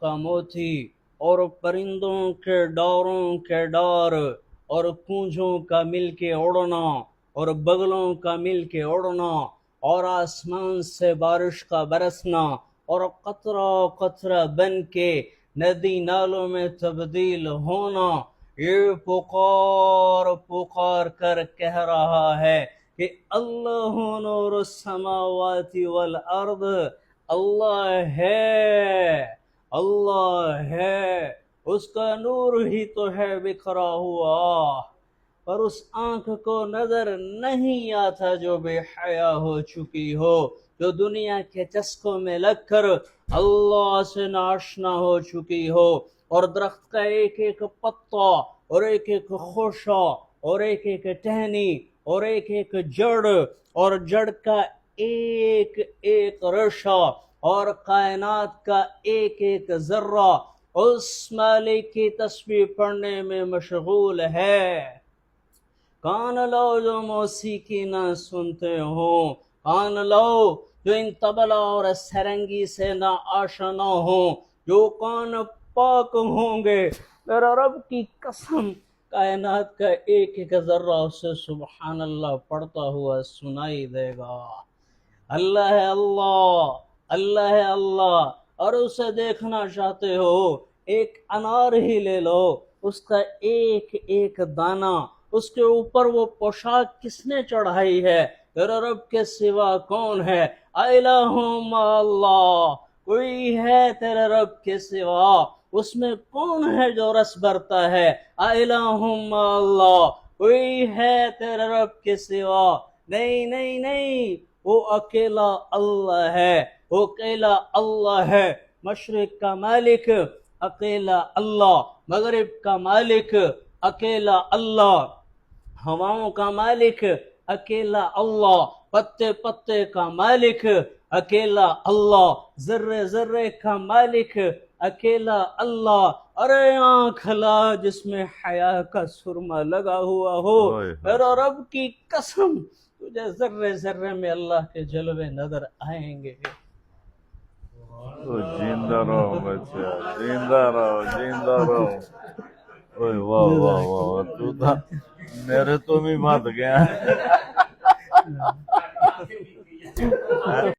کا موتی اور پرندوں کے ڈوروں کے ڈور اور کونجوں کا مل کے اڑنا اور بگلوں کا مل کے اڑنا اور آسمان سے بارش کا برسنا اور قطرہ قطرہ بن کے ندی نالوں میں تبدیل ہونا، یہ پکار پکار کر کہہ رہا ہے کہ اللہ نور السماوات والارض، اللہ ہے، اللہ ہے، اس کا نور ہی تو ہے بکھرا ہوا، پر اس آنکھ کو نظر نہیں آتا جو بے حیا ہو چکی ہو، جو دنیا کے چسکوں میں لگ کر اللہ سے ناشنا ہو چکی ہو، اور درخت کا ایک ایک پتا اور ایک ایک خوشہ اور ایک ایک ٹہنی اور ایک ایک جڑ اور جڑ کا ایک ایک ریشہ اور کائنات کا ایک ایک ذرہ اس مالک کی تسبیح پڑھنے میں مشغول ہے۔ کان لو جو موسیقی نہ سنتے ہوں، کان لو جو ان طبلہ اور سرنگی سے نہ آشنا ہوں، جو کان پاک ہوں گے، میرا رب کی قسم کائنات کا ایک ایک ذرہ اسے سبحان اللہ پڑھتا ہوا سنائی دے گا۔ اللہ ہے اللہ، اللہ ہے اللہ، اور اسے دیکھنا چاہتے ہو ایک انار ہی لے لو، اس کا ایک ایک دانہ، اس کے اوپر وہ پوشاک کس نے چڑھائی ہے؟ تیرے رب کے سوا کون ہے؟ الہ مع اللہ، کوئی ہے تیرے رب کے سوا؟ اس میں کون ہے جو رس بھرتا ہے؟ الہ مع اللہ، کوئی ہے تیرے رب کے سوا؟ نہیں نہیں نہیں، وہ اکیلا اللہ ہے، وہ اکیلا اللہ ہے، مشرق کا مالک اکیلا اللہ، مغرب کا مالک اکیلا اللہ، ہواؤں کا مالک اکیلا اللہ، پتے پتے کا مالک اکیلا اللہ، ذرے ذرے کا مالک اکیلا اللہ۔ ارے آنکھ لا جس میں حیا کا سرما لگا ہوا ہو، میرا رب کی قسم تجھے ذرے ذرے میں اللہ کے جلوے نظر آئیں گے۔ زندہ رہو بچہ، زندہ رہو، زندہ رہو۔ اوہ واہ واہ واہ، تو تھا میرے تو بھی مت گیا۔